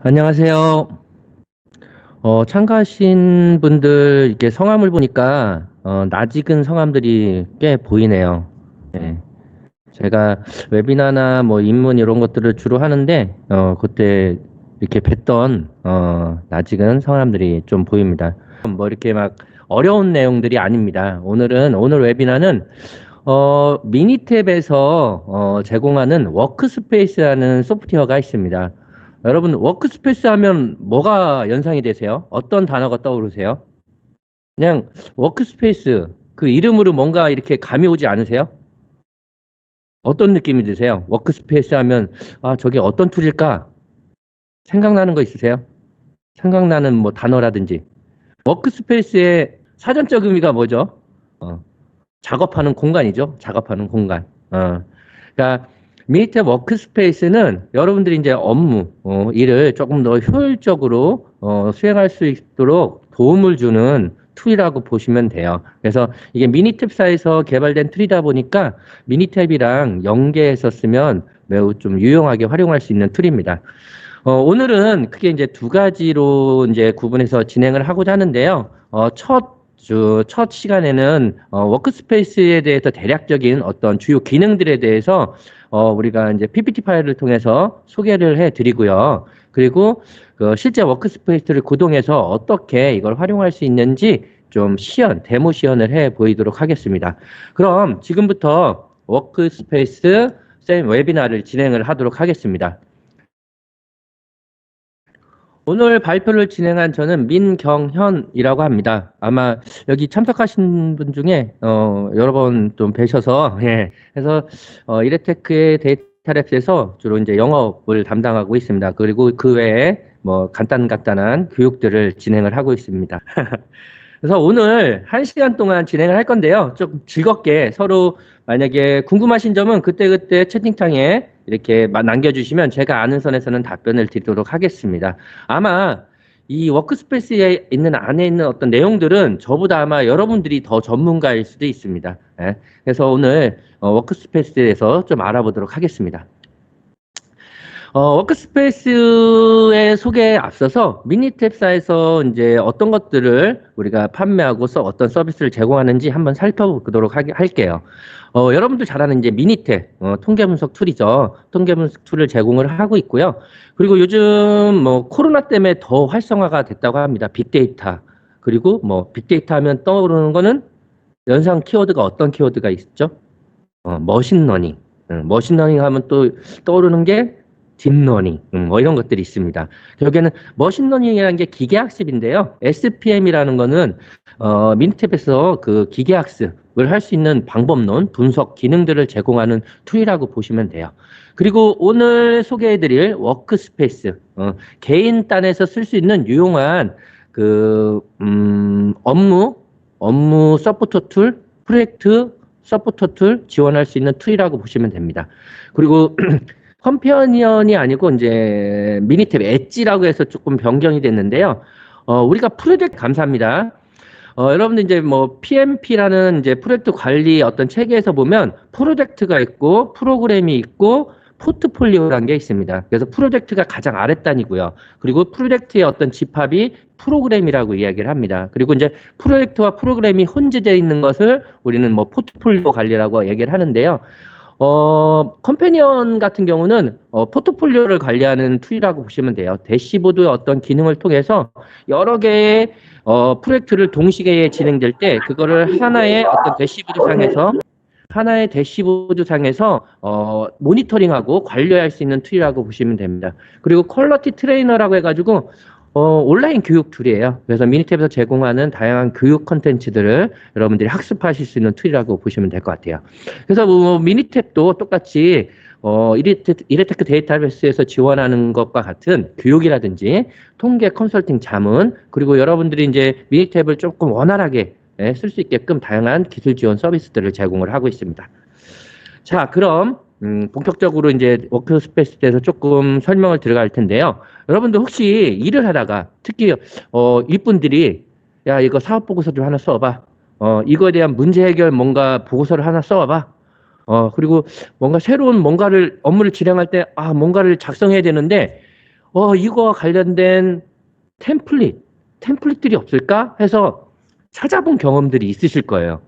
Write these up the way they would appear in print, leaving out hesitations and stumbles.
안녕하세요. 참가하신 분들 이렇게 성함을 보니까 낯익은 성함들이 꽤 보이네요. 네. 제가 웨비나나 뭐 입문 이런 것들을 주로 하는데 그때 이렇게 뵀던 낯익은 성함들이 좀 보입니다. 뭐 이렇게 막 어려운 내용들이 아닙니다. 오늘 웨비나는 미니탭에서 제공하는 워크스페이스라는 소프트웨어가 있습니다. 여러분, 워크스페이스 하면 뭐가 연상이 되세요? 어떤 단어가 떠오르세요? 그냥 워크스페이스, 그 이름으로 뭔가 이렇게 감이 오지 않으세요? 어떤 느낌이 드세요? 워크스페이스 하면, 아, 저게 어떤 툴일까? 생각나는 거 있으세요? 생각나는 뭐 단어라든지. 워크스페이스의 사전적 의미가 뭐죠? 어, 작업하는 공간이죠. 작업하는 공간. 그러니까 미니탭 워크스페이스는 여러분들이 이제 업무, 일을 조금 더 효율적으로 수행할 수 있도록 도움을 주는 툴이라고 보시면 돼요. 그래서 이게 미니탭사에서 개발된 툴이다 보니까 미니탭이랑 연계해서 쓰면 매우 좀 유용하게 활용할 수 있는 툴입니다. 오늘은 크게 이제 두 가지로 이제 구분해서 진행을 하고자 하는데요. 첫 시간에는 워크스페이스에 대해서 대략적인 어떤 주요 기능들에 대해서 우리가 이제 PPT 파일을 통해서 소개를 해 드리고요. 그리고 그 실제 워크스페이스를 구동해서 어떻게 이걸 활용할 수 있는지 좀 데모 시연을 해 보이도록 하겠습니다. 그럼 지금부터 워크스페이스 쌤 웨비나를 진행을 하도록 하겠습니다. 오늘 발표를 진행한 저는 민경현이라고 합니다. 아마 여기 참석하신 분 중에 여러 번 좀 뵈셔서 예. 그래서 이레테크의 데이터랩스에서 주로 이제 영업을 담당하고 있습니다. 그리고 그 외에 뭐 간단간단한 교육들을 진행을 하고 있습니다. 그래서 오늘 1시간 동안 진행을 할 건데요. 좀 즐겁게 서로 만약에 궁금하신 점은 그때그때 채팅창에 이렇게 남겨주시면 제가 아는 선에서는 답변을 드리도록 하겠습니다. 아마 이 워크스페이스에 있는 안에 있는 어떤 내용들은 저보다 아마 여러분들이 더 전문가일 수도 있습니다. 예. 그래서 오늘 워크스페이스에서 좀 알아보도록 하겠습니다. 워크스페이스의 소개에 앞서서 미니탭사에서 이제 어떤 것들을 우리가 판매하고 어떤 서비스를 제공하는지 한번 살펴보도록 할게요. 여러분들 잘 아는 이제 미니탭, 통계 분석 툴이죠. 통계 분석 툴을 제공을 하고 있고요. 그리고 요즘 뭐 코로나 때문에 더 활성화가 됐다고 합니다. 빅데이터. 그리고 뭐 빅데이터 하면 떠오르는 거는 연상 키워드가 어떤 키워드가 있죠? 머신러닝. 머신러닝 하면 또 떠오르는 게 딥러닝, 뭐 이런 것들이 있습니다. 결국에는 머신러닝이라는 게 기계학습인데요. SPM이라는 거는 미니탭에서 그 기계학습을 할 수 있는 방법론, 분석 기능들을 제공하는 툴이라고 보시면 돼요. 그리고 오늘 소개해드릴 워크스페이스, 개인 딴에서 쓸 수 있는 유용한 그 업무 서포터 툴, 프로젝트 서포터 툴 지원할 수 있는 툴이라고 보시면 됩니다. 그리고 컴패니언이 아니고 이제 미니탭 엣지라고 해서 조금 변경이 됐는데요. 우리가 프로젝트 감사합니다. 여러분들 이제 뭐 PMP라는 이제 프로젝트 관리 어떤 체계에서 보면 프로젝트가 있고 프로그램이 있고 포트폴리오라는 게 있습니다. 그래서 프로젝트가 가장 아랫단이고요. 그리고 프로젝트의 어떤 집합이 프로그램이라고 이야기를 합니다. 그리고 이제 프로젝트와 프로그램이 혼재되어 있는 것을 우리는 뭐 포트폴리오 관리라고 얘기를 하는데요. 컴패니언 같은 경우는 포트폴리오를 관리하는 툴이라고 보시면 돼요. 대시보드의 어떤 기능을 통해서 여러 개의 프로젝트를 동시에 진행될 때 그거를 하나의 대시보드 상에서 모니터링하고 관리할 수 있는 툴이라고 보시면 됩니다. 그리고 퀄러티 트레이너라고 해가지고 온라인 교육 툴이에요. 그래서 미니탭에서 제공하는 다양한 교육 컨텐츠들을 여러분들이 학습하실 수 있는 툴이라고 보시면 될 것 같아요. 그래서 뭐 미니탭도 똑같이 이레테크 데이터베이스에서 지원하는 것과 같은 교육이라든지 통계 컨설팅 자문, 그리고 여러분들이 이제 미니탭을 조금 원활하게 쓸 수 있게끔 다양한 기술 지원 서비스들을 제공을 하고 있습니다. 자, 그럼 본격적으로 이제 워크스페이스에 대해서 조금 설명을 들어갈 텐데요. 여러분들 혹시 일을 하다가 특히 윗분들이 야, 이거 사업 보고서 좀 하나 써봐. 이거에 대한 문제 해결 뭔가 보고서를 하나 써봐. 그리고 뭔가 새로운 업무를 진행할 때 뭔가를 작성해야 되는데 이거 관련된 템플릿들이 없을까 해서 찾아본 경험들이 있으실 거예요.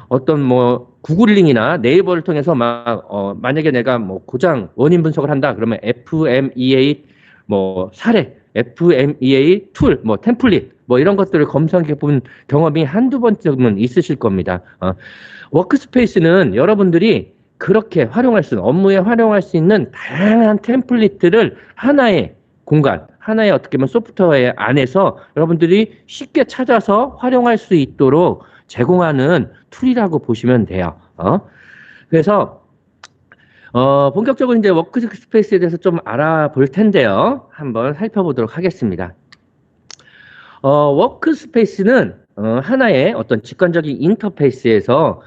어떤 뭐 구글링이나 네이버를 통해서 만약에 내가 뭐 고장 원인 분석을 한다 그러면 FMEA 뭐 사례, FMEA 툴, 뭐 템플릿 뭐 이런 것들을 검색해 본 경험이 한두 번쯤은 있으실 겁니다. 워크스페이스는 여러분들이 그렇게 활용할 수 있는, 업무에 활용할 수 있는 다양한 템플릿들을 하나의 공간, 하나의 어떻게 보면 소프트웨어 안에서 여러분들이 쉽게 찾아서 활용할 수 있도록 제공하는 툴이라고 보시면 돼요. 그래서 본격적으로 이제 워크스페이스에 대해서 좀 알아볼 텐데요. 한번 살펴보도록 하겠습니다. 워크스페이스는 하나의 어떤 직관적인 인터페이스에서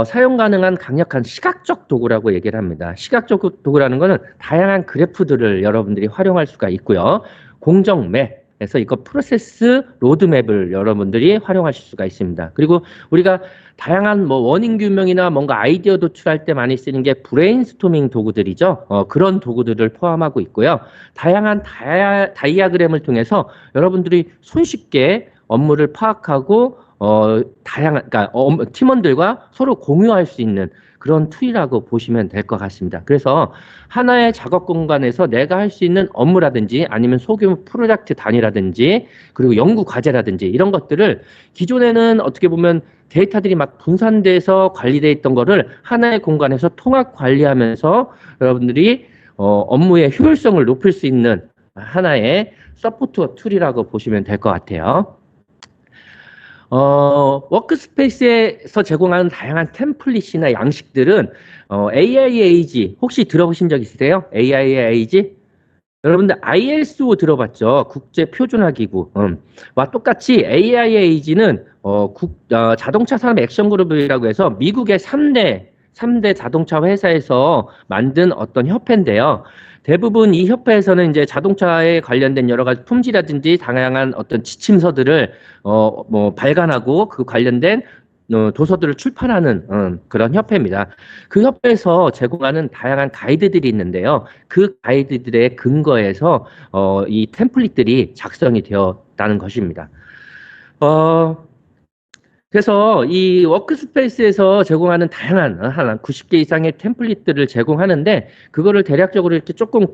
사용 가능한 강력한 시각적 도구라고 얘기를 합니다. 시각적 도구라는 것은 다양한 그래프들을 여러분들이 활용할 수가 있고요. 공정 맵에서 이거 프로세스 로드맵을 여러분들이 활용하실 수가 있습니다. 그리고 우리가 다양한 뭐 원인 규명이나 뭔가 아이디어 도출할 때 많이 쓰는 게 브레인스토밍 도구들이죠. 그런 도구들을 포함하고 있고요. 다양한 다이아그램을 통해서 여러분들이 손쉽게 업무를 파악하고 그러니까 팀원들과 서로 공유할 수 있는 그런 툴이라고 보시면 될 것 같습니다. 그래서 하나의 작업 공간에서 내가 할 수 있는 업무라든지 아니면 소규모 프로젝트 단위라든지 그리고 연구 과제라든지 이런 것들을 기존에는 어떻게 보면 데이터들이 막 분산돼서 관리되어 있던 거를 하나의 공간에서 통합 관리하면서 여러분들이 업무의 효율성을 높일 수 있는 하나의 서포트 툴이라고 보시면 될 것 같아요. 워크스페이스에서 제공하는 다양한 템플릿이나 양식들은 AIAG 혹시 들어보신 적 있으세요? AIAG? 여러분들 ISO 들어봤죠? 국제표준화기구. 와 똑같이 AIAG는 자동차 산업 액션그룹이라고 해서 미국의 3대 자동차 회사에서 만든 어떤 협회인데요. 대부분 이 협회에서는 이제 자동차에 관련된 여러 가지 품질이라든지 다양한 어떤 지침서들을 뭐 발간하고 그 관련된 도서들을 출판하는 그런 협회입니다. 그 협회에서 제공하는 다양한 가이드들이 있는데요. 그 가이드들의 근거에서 이 템플릿들이 작성이 되었다는 것입니다. 그래서 이 워크스페이스에서 제공하는 다양한 한 90개 이상의 템플릿들을 제공하는데 그거를 대략적으로 이렇게 조금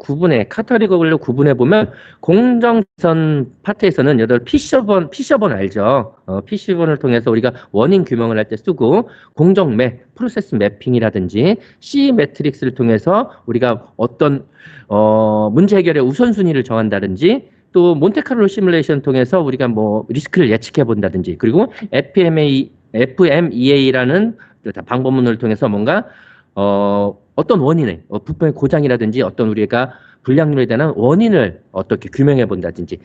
카테고리로 구분해 보면 공정선 파트에서는 피셔본 알죠? 피셔본을 통해서 우리가 원인 규명을 할 때 쓰고 공정 맵, 프로세스 매핑이라든지 C 매트릭스를 통해서 우리가 어떤 문제 해결의 우선순위를 정한다든지 또 몬테카를로 시뮬레이션 통해서 우리가 뭐 리스크를 예측해 본다든지 그리고 FMEA라는 방법론을 통해서 뭔가 어떤 원인을 부품의 고장이라든지 어떤 우리가 불량률에 대한 원인을 어떻게 규명해 본다든지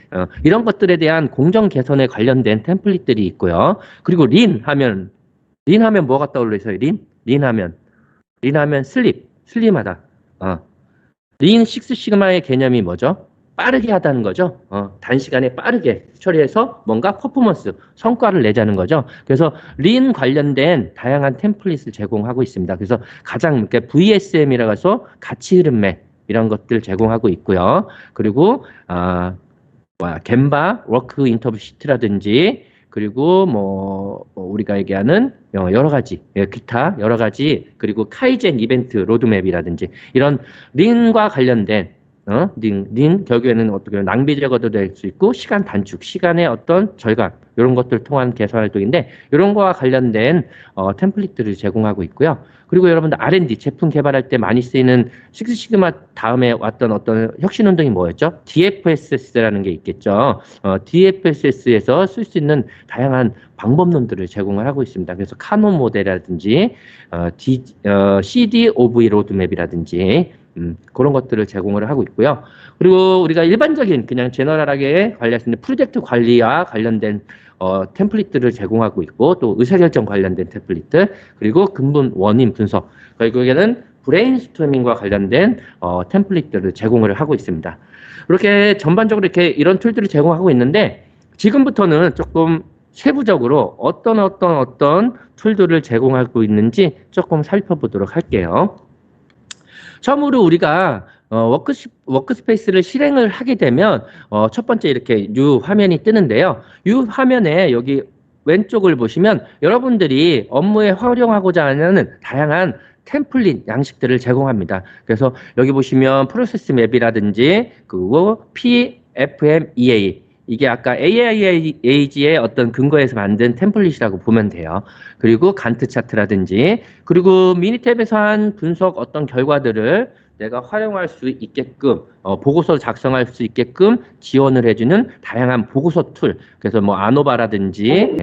이런 것들에 대한 공정 개선에 관련된 템플릿들이 있고요. 그리고 린 하면 뭐가 떠올리세요? 린 하면 슬림하다. 린 식스 시그마의 개념이 뭐죠? 빠르게 하다는 거죠. 단시간에 빠르게 처리해서 뭔가 퍼포먼스, 성과를 내자는 거죠. 그래서 린 관련된 다양한 템플릿을 제공하고 있습니다. 그래서 가장 VSM이라고 해서 가치 흐름 맵 이런 것들 제공하고 있고요. 그리고 gemba 워크 인터뷰 시트라든지 그리고 뭐 우리가 얘기하는 여러 가지 기타 여러 가지 그리고 카이젠 이벤트 로드맵이라든지 이런 린과 관련된 결국에는 어떻게 낭비 제거도 될 수 있고 시간 단축, 시간의 어떤 절감 이런 것들 통한 개선 활동인데 이런 거와 관련된 템플릿들을 제공하고 있고요. 그리고 여러분들 R&D 제품 개발할 때 많이 쓰이는 식스시그마 다음에 왔던 어떤 혁신 운동이 뭐였죠? DFSS라는 게 있겠죠. DFSS에서 쓸 수 있는 다양한 방법론들을 제공을 하고 있습니다. 그래서 카논 모델이라든지 CDOV 로드맵이라든지 그런 것들을 제공을 하고 있고요. 그리고 우리가 일반적인 그냥 제너럴하게 관리할 수 있는 프로젝트 관리와 관련된 템플릿들을 제공하고 있고 또 의사결정 관련된 템플릿들 그리고 근본 원인 분석 결국에는 브레인스토밍과 관련된 템플릿들을 제공을 하고 있습니다. 이렇게 전반적으로 이렇게 이런 툴들을 제공하고 있는데 지금부터는 조금 세부적으로 어떤 툴들을 제공하고 있는지 조금 살펴보도록 할게요. 처음으로 우리가 워크스페이스를 실행을 하게 되면 첫 번째 이렇게 뉴 화면이 뜨는데요. 뉴 화면에 여기 왼쪽을 보시면 여러분들이 업무에 활용하고자 하는 다양한 템플릿 양식들을 제공합니다. 그래서 여기 보시면 프로세스 맵이라든지 그리고 PFMEA 이게 아까 AIAG의 어떤 근거에서 만든 템플릿이라고 보면 돼요. 그리고 간트 차트라든지 그리고 미니탭에서 한 분석 어떤 결과들을 내가 활용할 수 있게끔 보고서 작성할 수 있게끔 지원을 해주는 다양한 보고서 툴. 그래서 뭐 아노바라든지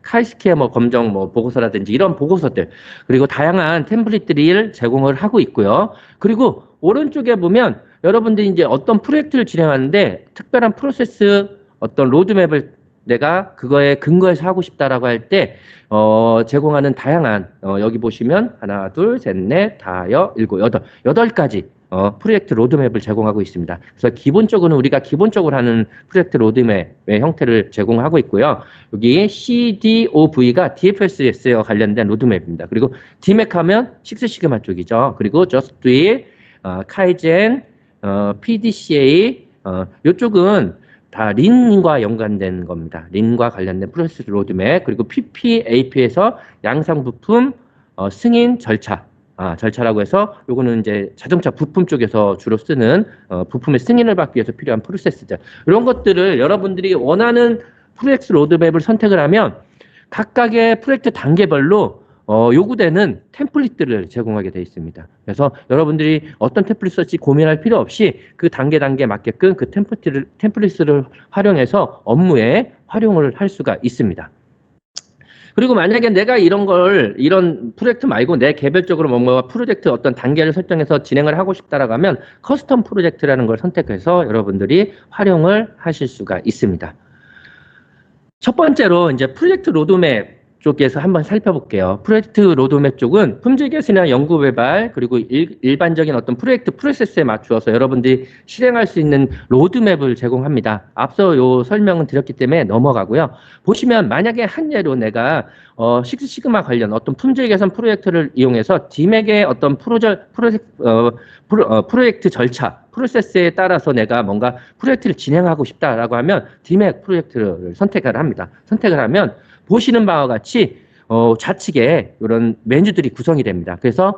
카이스키의 뭐 검정 뭐 보고서라든지 이런 보고서들 그리고 다양한 템플릿들을 제공을 하고 있고요. 그리고 오른쪽에 보면 여러분들이 이제 어떤 프로젝트를 진행하는데 특별한 프로세스 어떤 로드맵을 내가 그거에 근거해서 하고 싶다라고 할 때 제공하는 다양한 여기 보시면 하나, 둘, 셋, 넷, 다섯, 일곱, 여덟 가지 프로젝트 로드맵을 제공하고 있습니다. 그래서 기본적으로는 우리가 기본적으로 하는 프로젝트 로드맵의 형태를 제공하고 있고요. 여기 CDOV가 DFSS와 관련된 로드맵입니다. 그리고 DMAC 하면 식스 시그마 쪽이죠. 그리고 Just Do It, 카이젠, PDCA 이쪽은 다 린과 연관된 겁니다. 린과 관련된 프로세스 로드맵 그리고 PPAP에서 양상 부품 승인 절차 절차라고 해서 요거는 이제 자동차 부품 쪽에서 주로 쓰는 부품의 승인을 받기 위해서 필요한 프로세스들 이런 것들을 여러분들이 원하는 프로젝트 로드맵을 선택을 하면 각각의 프로젝트 단계별로 요구되는 템플릿들을 제공하게 되어 있습니다. 그래서 여러분들이 어떤 템플릿 쓸지 고민할 필요 없이 그 단계에 맞게끔 그 템플릿을 활용해서 업무에 활용을 할 수가 있습니다. 그리고 만약에 내가 이런 프로젝트 말고 내 개별적으로 뭔가 프로젝트 어떤 단계를 설정해서 진행을 하고 싶다라고 하면 커스텀 프로젝트라는 걸 선택해서 여러분들이 활용을 하실 수가 있습니다. 첫 번째로 이제 프로젝트 로드맵 쪽에서 한번 살펴볼게요. 프로젝트 로드맵 쪽은 품질 개선이나 연구 개발 그리고 일반적인 어떤 프로젝트 프로세스에 맞추어서 여러분들이 실행할 수 있는 로드맵을 제공합니다. 앞서 요 설명은 드렸기 때문에 넘어가고요. 보시면 만약에 한 예로 내가 식스 시그마 관련 어떤 품질 개선 프로젝트를 이용해서 DMAC의 어떤 프로젝트 절차 프로세스에 따라서 내가 뭔가 프로젝트를 진행하고 싶다라고 하면 DMAC 프로젝트를 선택을 합니다. 선택을 하면 보시는 바와 같이 좌측에 이런 메뉴들이 구성이 됩니다. 그래서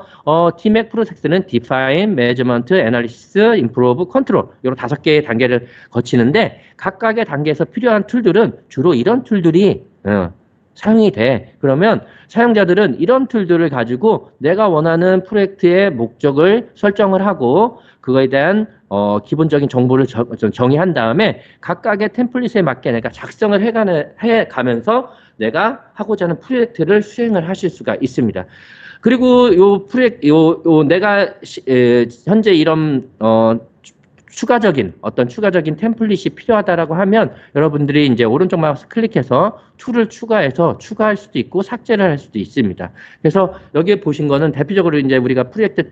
DMAC 프로세스는 Define, Measurement, Analysis, Improve, Control 이런 5개의 단계를 거치는데 각각의 단계에서 필요한 툴들은 주로 이런 툴들이 사용이 돼. 그러면 사용자들은 이런 툴들을 가지고 내가 원하는 프로젝트의 목적을 설정을 하고 그거에 대한 기본적인 정보를 정의한 다음에 각각의 템플릿에 맞게 내가 작성을 해가면서 내가 하고자 하는 프로젝트를 수행을 하실 수가 있습니다. 그리고 내가 현재 이런 추가적인 템플릿이 필요하다라고 하면 여러분들이 이제 오른쪽 마우스 클릭해서 툴을 추가해서 추가할 수도 있고 삭제를 할 수도 있습니다. 그래서 여기에 보신 거는 대표적으로 이제 우리가 프로젝트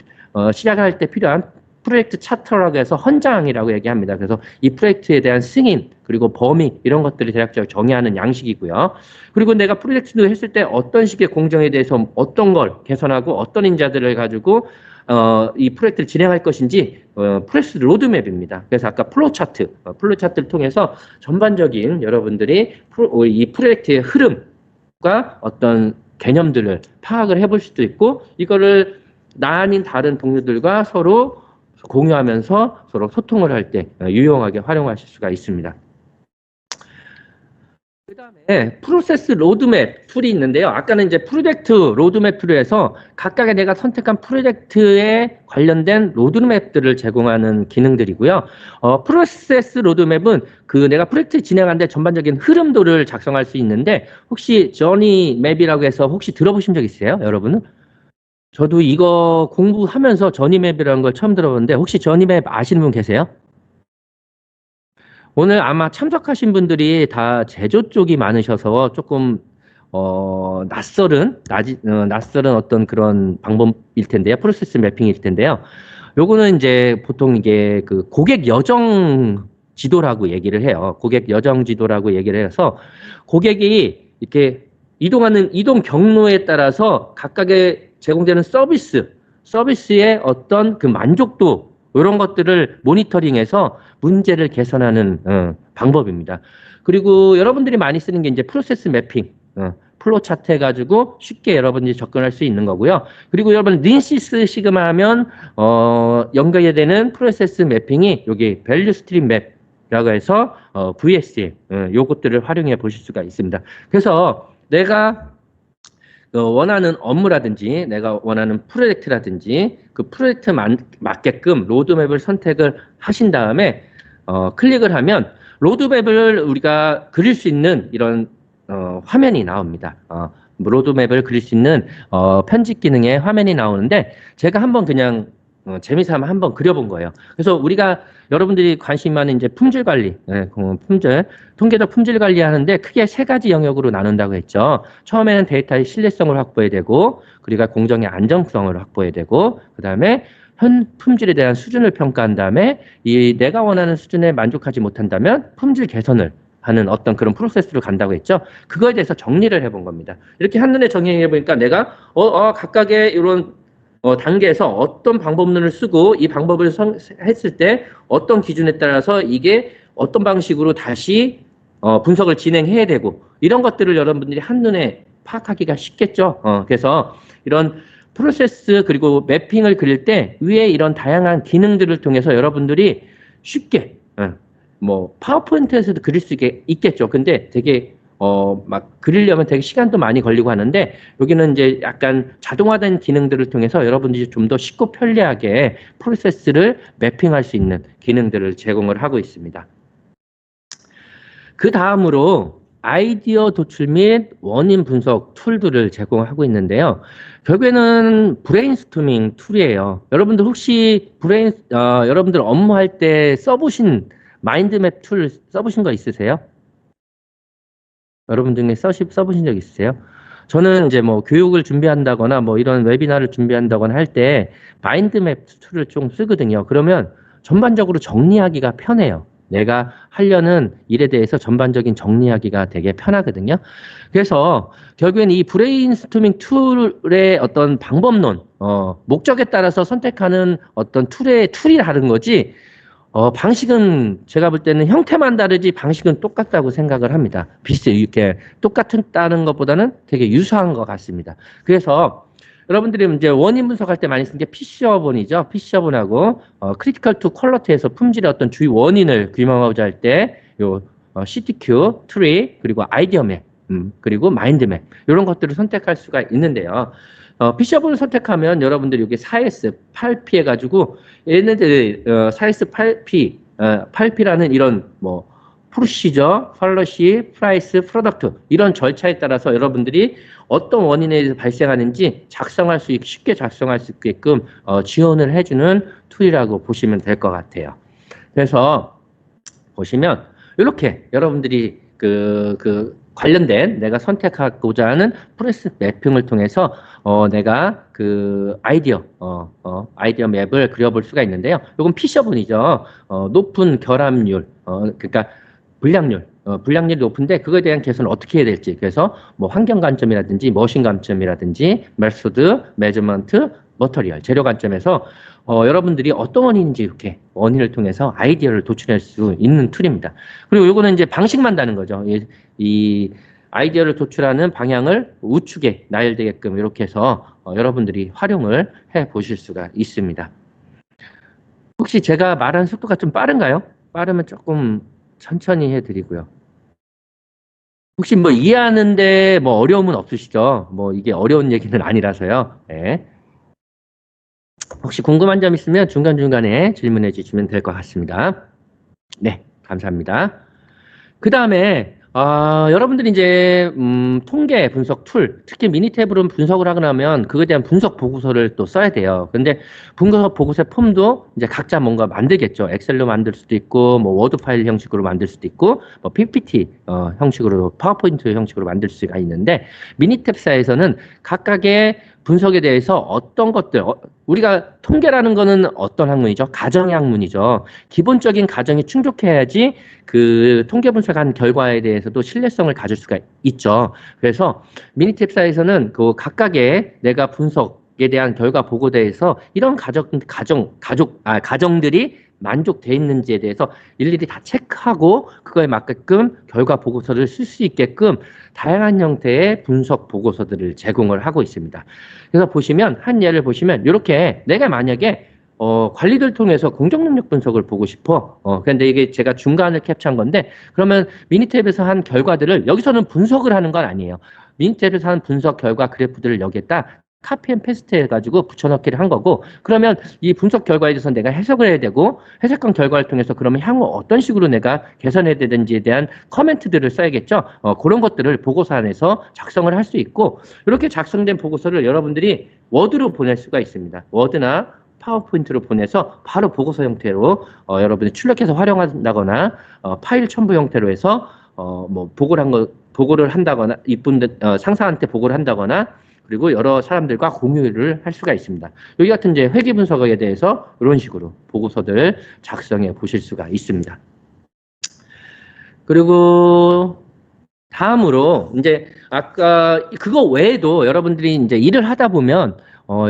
시작할 때 필요한 프로젝트 차트라고 해서 헌장이라고 얘기합니다. 그래서 이 프로젝트에 대한 승인 그리고 범위 이런 것들을 대략적으로 정의하는 양식이고요. 그리고 내가 프로젝트도 했을 때 어떤 식의 공정에 대해서 어떤 걸 개선하고 어떤 인자들을 가지고 이 프로젝트를 진행할 것인지 프로세스 로드맵입니다. 그래서 아까 플로차트를 통해서 전반적인 여러분들이 이 프로젝트의 흐름과 어떤 개념들을 파악을 해볼 수도 있고 이거를 나 아닌 다른 동료들과 서로 공유하면서 서로 소통을 할 때 유용하게 활용하실 수가 있습니다. 그 다음에 프로세스 로드맵 툴이 있는데요. 아까는 이제 프로젝트 로드맵 툴에서 각각의 내가 선택한 프로젝트에 관련된 로드맵들을 제공하는 기능들이고요. 프로세스 로드맵은 그 내가 프로젝트 진행하는데 전반적인 흐름도를 작성할 수 있는데 혹시 저니 맵이라고 해서 혹시 들어보신 적 있어요? 여러분은? 저도 이거 공부하면서 저니맵이라는 걸 처음 들어보는데 혹시 저니맵 아시는 분 계세요? 오늘 아마 참석하신 분들이 다 제조 쪽이 많으셔서 조금 낯설은 어떤 그런 방법일 텐데요. 프로세스 매핑일 텐데요. 요거는 이제 보통 이게 그 고객 여정 지도라고 얘기를 해요. 고객 여정 지도라고 얘기를 해서 고객이 이렇게 이동 경로에 따라서 각각의 제공되는 서비스의 어떤 그 만족도 이런 것들을 모니터링해서 문제를 개선하는 방법입니다. 그리고 여러분들이 많이 쓰는 게 이제 프로세스 매핑, 플로 차트 해가지고 쉽게 여러분들이 접근할 수 있는 거고요. 그리고 여러분 린시스 시그마 하면 연결이 되는 프로세스 매핑이 여기 밸류 스트림 맵이라고 해서 VSM 요것들을 활용해 보실 수가 있습니다. 그래서 내가 원하는 업무라든지 내가 원하는 프로젝트라든지 그 프로젝트 맞게끔 로드맵을 선택을 하신 다음에 클릭을 하면 로드맵을 우리가 그릴 수 있는 이런 화면이 나옵니다. 로드맵을 그릴 수 있는 편집 기능의 화면이 나오는데 제가 한번 그냥 재미삼아 한번 그려본 거예요. 그래서 우리가 여러분들이 관심 많은 이제 품질 관리, 품질, 통계적 품질 관리하는데 크게 세 가지 영역으로 나눈다고 했죠. 처음에는 데이터의 신뢰성을 확보해야 되고, 그리고 공정의 안정성을 확보해야 되고, 그 다음에 현 품질에 대한 수준을 평가한 다음에 이 내가 원하는 수준에 만족하지 못한다면 품질 개선을 하는 어떤 그런 프로세스로 간다고 했죠. 그거에 대해서 정리를 해본 겁니다. 이렇게 한눈에 정리해 보니까 내가 각각의 이런 단계에서 어떤 방법론을 쓰고 이 방법을 했을 때 어떤 기준에 따라서 이게 어떤 방식으로 다시 분석을 진행해야 되고 이런 것들을 여러분들이 한눈에 파악하기가 쉽겠죠. 그래서 이런 프로세스 그리고 매핑을 그릴 때 위에 이런 다양한 기능들을 통해서 여러분들이 쉽게 뭐 파워포인트에서도 그릴 수 있겠죠. 근데 되게 막 그리려면 되게 시간도 많이 걸리고 하는데 여기는 이제 약간 자동화된 기능들을 통해서 여러분들이 좀 더 쉽고 편리하게 프로세스를 매핑할 수 있는 기능들을 제공을 하고 있습니다. 그 다음으로 아이디어 도출 및 원인 분석 툴들을 제공하고 있는데요. 결국에는 브레인스토밍 툴이에요. 여러분들 혹시 여러분들 업무할 때 써보신 마인드맵 툴 써보신 거 있으세요? 여러분 중에 써보신 적 있으세요? 저는 이제 뭐 교육을 준비한다거나 뭐 이런 웨비나를 준비한다거나 할 때 마인드맵 툴을 좀 쓰거든요. 그러면 전반적으로 정리하기가 편해요. 내가 하려는 일에 대해서 전반적인 정리하기가 되게 편하거든요. 그래서 결국엔 이 브레인스토밍 툴의 어떤 방법론, 목적에 따라서 선택하는 어떤 툴이 다른 거지, 방식은 제가 볼 때는 형태만 다르지 방식은 똑같다고 생각을 합니다. 이렇게 똑같다는 것보다는 되게 유사한 것 같습니다. 그래서 여러분들이 이제 원인 분석할 때 많이 쓰는 게 피셔본이죠. 피셔본하고 크리티컬 투 퀄러티에서 품질의 어떤 주요 원인을 규명하고자 할 때 요 CTQ, 트리, 그리고 아이디어 맵, 그리고 마인드 맵 이런 것들을 선택할 수가 있는데요. 피셔본을 선택하면 여러분들이 여기 4S, 8P 해가지고 얘네들 4S, 8P, 8P라는 이런 뭐 프로시저, 펄러시, 프라이스, 프로덕트 이런 절차에 따라서 여러분들이 어떤 원인에 의해서 발생하는지 쉽게 작성할 수 있게끔 지원을 해주는 툴이라고 보시면 될 것 같아요. 그래서 보시면 이렇게 여러분들이 관련된 내가 선택하고자 하는 프로세스 매핑을 통해서 내가 그 아이디어 맵을 그려볼 수가 있는데요. 이건 피셔본이죠. 높은 결합률, 그러니까 불량률이 높은데 그거에 대한 개선을 어떻게 해야 될지. 그래서 뭐 환경 관점이라든지 머신 관점이라든지 메소드, 매저먼트, 머터리얼, 재료 관점에서 여러분들이 어떤 원인인지 이렇게 원인을 통해서 아이디어를 도출할 수 있는 툴입니다. 그리고 이거는 이제 방식만 다는 거죠. 이 아이디어를 도출하는 방향을 우측에 나열되게끔 이렇게 해서 여러분들이 활용을 해 보실 수가 있습니다. 혹시 제가 말하는 속도가 좀 빠른가요? 빠르면 조금 천천히 해드리고요. 혹시 뭐 이해하는데 뭐 어려움은 없으시죠? 뭐 이게 어려운 얘기는 아니라서요. 네. 혹시 궁금한 점 있으면 중간중간에 질문해 주시면 될 것 같습니다. 네, 감사합니다. 그 다음에 여러분들이 이제 통계 분석 툴, 특히 미니탭으로 분석을 하고 나면 그거에 대한 분석 보고서를 또 써야 돼요. 근데 분석 보고서 폼도 이제 각자 뭔가 만들겠죠. 엑셀로 만들 수도 있고, 뭐 워드 파일 형식으로 만들 수도 있고, 뭐 PPT 형식으로, 파워포인트 형식으로 만들 수가 있는데 미니탭사에서는 각각의 분석에 대해서 어떤 것들, 우리가 통계라는 거는 어떤 학문이죠? 가정의 학문이죠. 기본적인 가정이 충족해야지 그 통계 분석한 결과에 대해서도 신뢰성을 가질 수가 있죠. 그래서 미니탭사에서는 그 각각의 내가 분석에 대한 결과 보고대에서 이런 가정들이 만족돼 있는지에 대해서 일일이 다 체크하고 그거에 맞게끔 결과 보고서를 쓸 수 있게끔 다양한 형태의 분석 보고서들을 제공을 하고 있습니다. 그래서 보시면 한 예를 보시면 이렇게 내가 만약에 관리들 통해서 공정 능력 분석을 보고 싶어. 근데 이게 제가 중간을 캡처한 건데, 그러면 미니탭에서 한 결과들을, 여기서는 분석을 하는 건 아니에요. 미니탭에서 한 분석 결과 그래프들을 여기에다 카피 앤 페스트 해가지고 붙여넣기를 한 거고, 그러면 이 분석 결과에 대해서 내가 해석을 해야 되고, 해석한 결과를 통해서 그러면 향후 어떤 식으로 내가 개선해야 되는지에 대한 커멘트들을 써야겠죠. 그런 것들을 보고서 안에서 작성을 할 수 있고, 이렇게 작성된 보고서를 여러분들이 워드로 보낼 수가 있습니다. 워드나 파워포인트로 보내서 바로 보고서 형태로 여러분이 출력해서 활용한다거나 파일 첨부 형태로 해서 뭐 보고를 한다거나 이분들 상사한테 보고를 한다거나 그리고 여러 사람들과 공유를 할 수가 있습니다. 여기 같은 이제 회계 분석에 대해서 이런 식으로 보고서들 작성해 보실 수가 있습니다. 그리고 다음으로 이제 아까 그거 외에도 여러분들이 이제 일을 하다 보면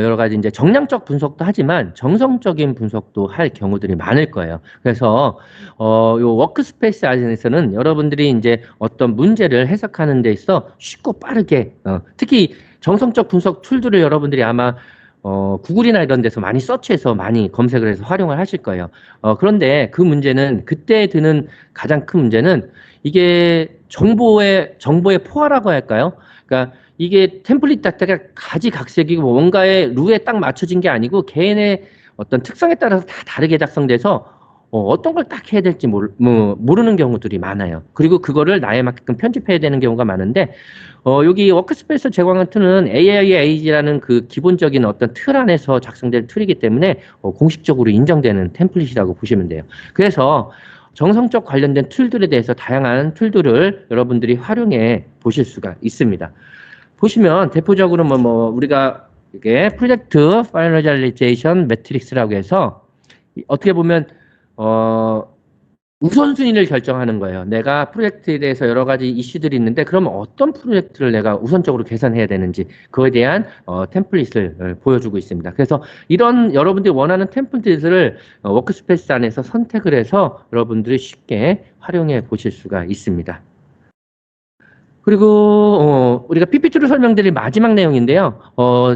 여러 가지 이제 정량적 분석도 하지만 정성적인 분석도 할 경우들이 많을 거예요. 그래서 요 워크스페이스 안에서는 여러분들이 이제 어떤 문제를 해석하는 데 있어 쉽고 빠르게 특히 정성적 분석 툴들을 여러분들이 아마 구글이나 이런 데서 많이 서치해서 많이 검색을 해서 활용을 하실 거예요. 그런데 그 문제는 그때 드는 가장 큰 문제는 이게 정보의 포화라고 할까요? 그러니까 이게 템플릿 자체가 가지각색이고 뭔가의 룰에 딱 맞춰진 게 아니고 개인의 어떤 특성에 따라서 다 다르게 작성돼서 어떤 걸 딱 해야 될지 모르는 경우들이 많아요. 그리고 그거를 나에 맞게끔 편집해야 되는 경우가 많은데 여기 워크스페이스 제공한 툴은 AIAG라는 그 기본적인 어떤 틀 안에서 작성된 툴이기 때문에 공식적으로 인정되는 템플릿이라고 보시면 돼요. 그래서 정성적 관련된 툴들에 대해서 다양한 툴들을 여러분들이 활용해 보실 수가 있습니다. 보시면 대표적으로 우리가 이게 프로젝트 파이널리제이션 매트릭스라고 해서 어떻게 보면 우선순위를 결정하는 거예요. 내가 프로젝트에 대해서 여러 가지 이슈들이 있는데 그러면 어떤 프로젝트를 내가 우선적으로 개선해야 되는지 그거에 대한 템플릿을 보여주고 있습니다. 그래서 이런 여러분들이 원하는 템플릿을 워크스페이스 안에서 선택을 해서 여러분들이 쉽게 활용해 보실 수가 있습니다. 그리고 우리가 PPT로 설명드릴 마지막 내용인데요.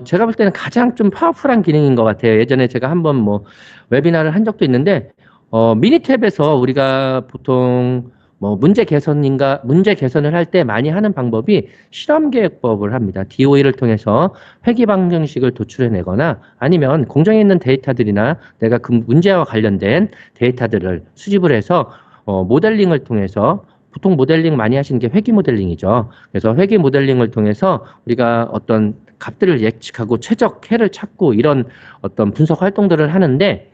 제가 볼 때는 가장 좀 파워풀한 기능인 것 같아요. 예전에 제가 한번 웨비나를 한 적도 있는데 미니탭에서 우리가 보통 문제 개선을 할 때 많이 하는 방법이 실험 계획법을 합니다. DOE를 통해서 회계 방정식을 도출해내거나 아니면 공정에 있는 데이터들이나 내가 그 문제와 관련된 데이터들을 수집을 해서 모델링을 통해서 보통 모델링 많이 하시는 게 회계 모델링이죠. 그래서 회계 모델링을 통해서 우리가 어떤 값들을 예측하고 최적해를 찾고 이런 어떤 분석 활동들을 하는데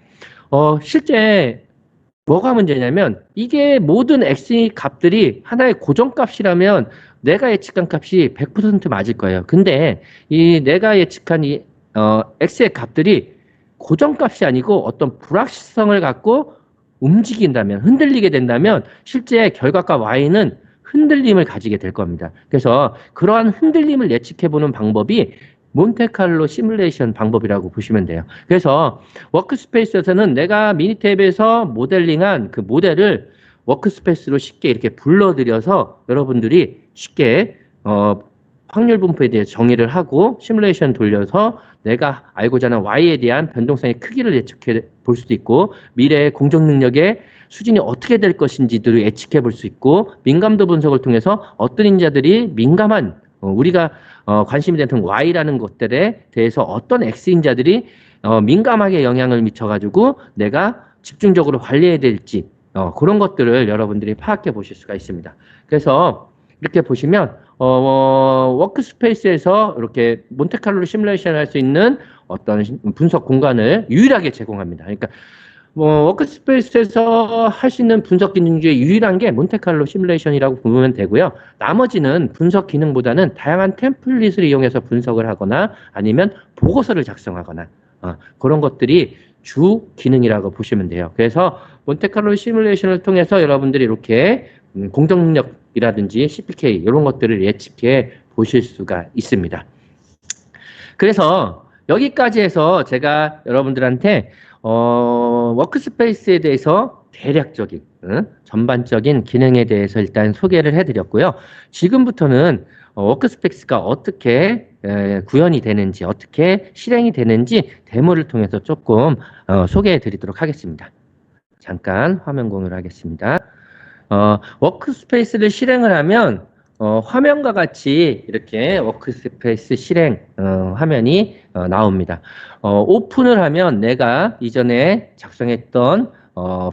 실제 뭐가 문제냐면 이게 모든 X 값들이 하나의 고정값이라면 내가 예측한 값이 100% 맞을 거예요. 근데 이 내가 예측한 이 X의 값들이 고정값이 아니고 어떤 불확실성을 갖고 움직인다면, 흔들리게 된다면 실제 결과값 Y는 흔들림을 가지게 될 겁니다. 그래서 그러한 흔들림을 예측해보는 방법이 몬테칼로 시뮬레이션 방법이라고 보시면 돼요. 그래서 워크스페이스에서는 내가 미니탭에서 모델링한 그 모델을 워크스페이스로 쉽게 이렇게 불러들여서 여러분들이 쉽게 확률 분포에 대해 정의를 하고 시뮬레이션 돌려서 내가 알고자 하는 Y에 대한 변동성의 크기를 예측해 볼 수도 있고 미래의 공정 능력의 수준이 어떻게 될 것인지도 예측해 볼 수 있고 민감도 분석을 통해서 어떤 인자들이 민감한 우리가 관심이 되는 Y라는 것들에 대해서 어떤 X인자들이 민감하게 영향을 미쳐가지고 내가 집중적으로 관리해야 될지 그런 것들을 여러분들이 파악해 보실 수가 있습니다. 그래서 이렇게 보시면 워크스페이스에서 이렇게 몬테칼로 시뮬레이션 할 수 있는 어떤 분석 공간을 유일하게 제공합니다. 그러니까 워크스페이스에서 할 수 있는 분석 기능 중에 유일한 게 몬테칼로 시뮬레이션이라고 보면 되고요. 나머지는 분석 기능보다는 다양한 템플릿을 이용해서 분석을 하거나 아니면 보고서를 작성하거나 그런 것들이 주 기능이라고 보시면 돼요. 그래서 몬테칼로 시뮬레이션을 통해서 여러분들이 이렇게 공정 능력이라든지 CPK 이런 것들을 예측해 보실 수가 있습니다. 그래서 여기까지 해서 제가 여러분들한테 워크스페이스에 대해서 대략적인 전반적인 기능에 대해서 일단 소개를 해드렸고요. 지금부터는 워크스페이스가 어떻게 구현이 되는지, 어떻게 실행이 되는지 데모를 통해서 조금 소개해 드리도록 하겠습니다. 잠깐 화면 공유를 하겠습니다. 워크스페이스를 실행을 하면 화면과 같이 이렇게 워크스페이스 실행 화면이 나옵니다. 오픈을 하면 내가 이전에 작성했던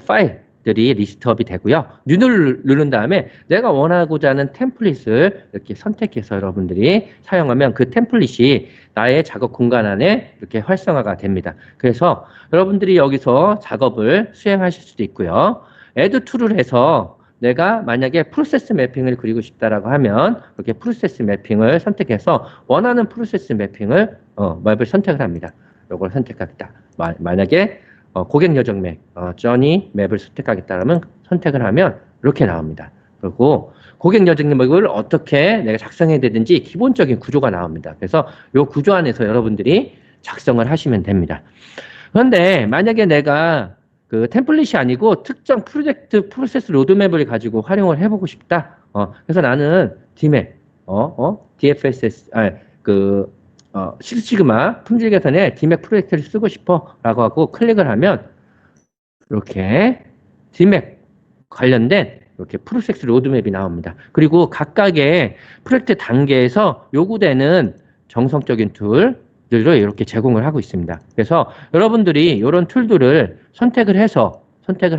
파일들이 리스트업이 되고요. 뉴를 누른 다음에 내가 원하고자 하는 템플릿을 이렇게 선택해서 여러분들이 사용하면 그 템플릿이 나의 작업 공간 안에 이렇게 활성화가 됩니다. 그래서 여러분들이 여기서 작업을 수행하실 수도 있고요. Add to를 해서 내가 만약에 프로세스 매핑을 그리고 싶다라고 하면 이렇게 프로세스 매핑을 선택해서 원하는 프로세스 매핑을 맵을 선택을 합니다. 이걸 선택하겠다. 만약에 고객 여정 맵, journey 맵을 선택하겠다면 선택을 하면 이렇게 나옵니다. 그리고 고객 여정 맵을 어떻게 내가 작성해야 되는지 기본적인 구조가 나옵니다. 그래서 이 구조 안에서 여러분들이 작성을 하시면 됩니다. 그런데 만약에 내가 그 템플릿이 아니고 특정 프로젝트 프로세스 로드맵을 가지고 활용을 해보고 싶다. 그래서 나는 DMAP, DFSS, 식스시그마 품질 개선에 DMAP 프로젝트를 쓰고 싶어라고 하고 클릭을 하면 이렇게 DMAP 관련된 이렇게 프로세스 로드맵이 나옵니다. 그리고 각각의 프로젝트 단계에서 요구되는 정성적인 툴, 들을 이렇게 제공을 하고 있습니다. 그래서 여러분들이 이런 툴들을 선택을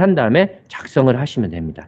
한 다음에 작성을 하시면 됩니다.